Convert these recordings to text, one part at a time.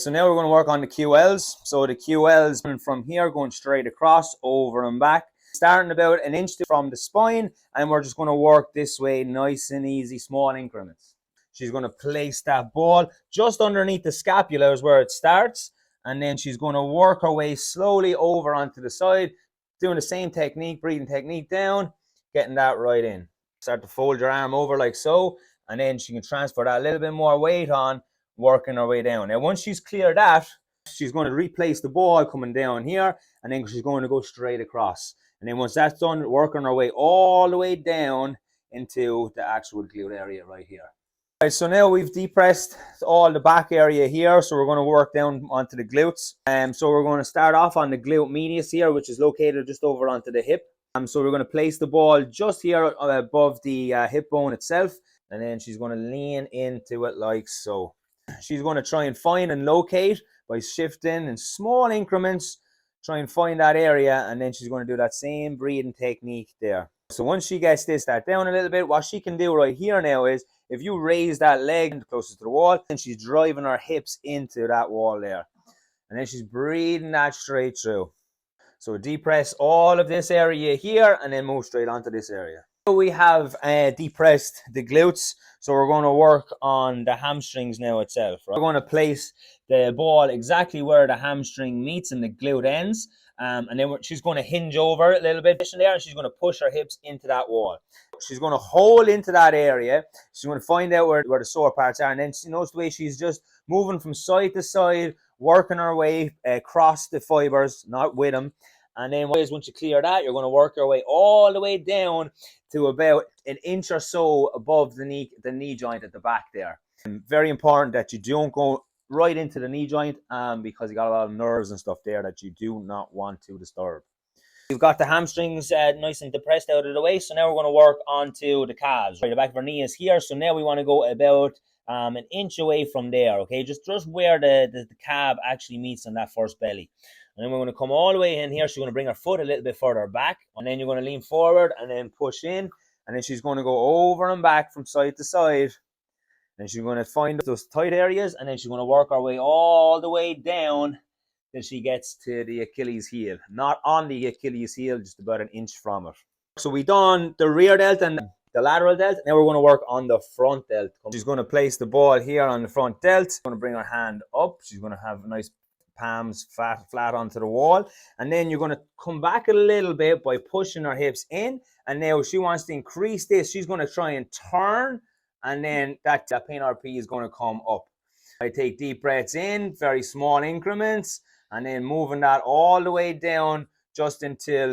So now we're going to work on the QLs. So the QLs from here going straight across, over and back, starting about an inch from the spine, and we're just going to work this way, nice and easy, small increments. She's going to place that ball just underneath the scapula is where it starts, and then she's going to work her way slowly over onto the side, doing the same technique, breathing technique down, getting that right in. Start to fold your arm over like so, and then she can transfer that little bit more weight on, working her way down. Now, once she's cleared that, she's going to replace the ball coming down here, and then she's going to go straight across. And then once that's done, working her way all the way down into the actual glute area right here. All right, so now we've depressed all the back area here, so we're going to work down onto the glutes. So we're going to start off on the glute medius here, which is located just over onto the hip. So we're going to place the ball just here above the hip bone itself, and then she's going to lean into it like so. She's going to try and find and locate by shifting in small increments, try and find that area, and then she's going to do that same breathing technique there. So once she gets this that down a little bit, what she can do right here now is, if you raise that leg closest to the wall, and she's driving her hips into that wall there, and then she's breathing that straight through. So depress all of this area here, and then move straight onto this area. So we have depressed the glutes, so we're going to work on the hamstrings now itself. Right? We're going to place the ball exactly where the hamstring meets and the glute ends, and then she's going to hinge over a little bit there, and she's going to push her hips into that wall. She's going to hold into that area. She's going to find out where the sore parts are, and then you notice the way she's just moving from side to side, working her way across the fibers, not with them. And then once you clear that, you're going to work your way all the way down to about an inch or so above the knee joint at the back there. And very important that you don't go right into the knee joint because you got a lot of nerves and stuff there that you do not want to disturb. We've got the hamstrings nice and depressed out of the way, so now we're going to work onto the calves. Right, the back of our knee is here, so now we want to go about an inch away from there, okay? Just where the calf actually meets on that first belly. And then we're going to come all the way in here. She's going to bring her foot a little bit further back. And then you're going to lean forward and then push in. And then she's going to go over and back from side to side. And she's going to find those tight areas. And then she's going to work her way all the way down till she gets to the Achilles heel. Not on the Achilles heel, just about an inch from it. So we've done the rear delt and the lateral delt. Now we're going to work on the front delt. She's going to place the ball here on the front delt. She's going to bring her hand up. She's going to have a nice palms flat onto the wall, and then you're going to come back a little bit by pushing her hips in, and now she wants to increase this. She's going to try and turn, and then that pain RP is going to come up. I take deep breaths in, very small increments, and then moving that all the way down just until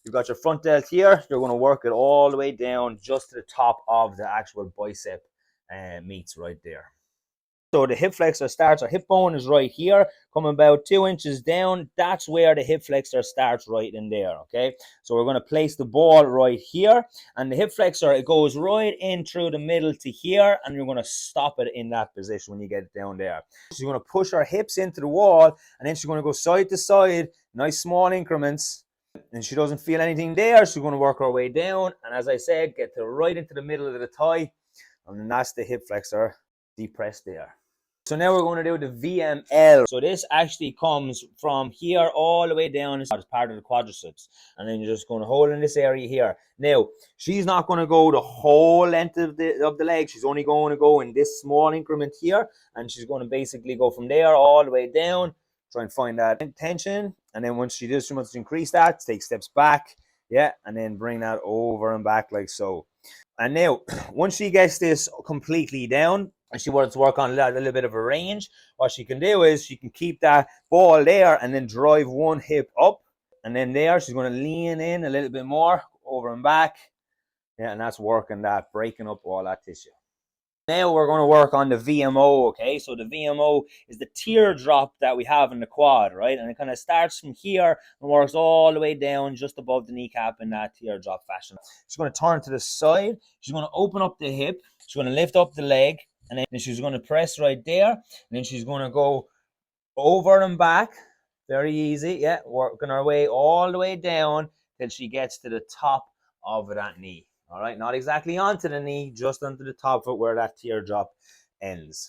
you've got your front delt here. You're going to work it all the way down just to the top of the actual bicep meets right there. So the hip flexor starts, our hip bone is right here, coming about 2 inches down. That's where the hip flexor starts, right in there, okay? So we're going to place the ball right here, and the hip flexor, it goes right in through the middle to here, and you're going to stop it in that position when you get it down there. She's going to push her hips into the wall, and then she's going to go side to side, nice small increments, and she doesn't feel anything there. She's going to work her way down, and as I said, get to right into the middle of the thigh, and then that's the hip flexor depressed there. So now we're going to do the VML. So this actually comes from here all the way down as part of the quadriceps. And then you're just going to hold in this area here. Now, she's not going to go the whole length of the leg. She's only going to go in this small increment here. And she's going to basically go from there all the way down. Try and find that tension. And then once she does, she wants to increase that, take steps back. Yeah, and then bring that over and back like so. And now, once she gets this completely down, and she wants to work on a little bit of a range, what she can do is she can keep that ball there and then drive one hip up. And then there, she's going to lean in a little bit more, over and back. Yeah, and that's working that, breaking up all that tissue. Now we're going to work on the VMO, okay? So the VMO is the teardrop that we have in the quad, right? And it kind of starts from here and works all the way down just above the kneecap in that teardrop fashion. She's going to turn to the side. She's going to open up the hip. She's going to lift up the leg. And then she's going to press right there. And then she's going to go over and back. Very easy, yeah. Working her way all the way down till she gets to the top of that knee. All right, not exactly onto the knee, just onto the top of it where that teardrop ends.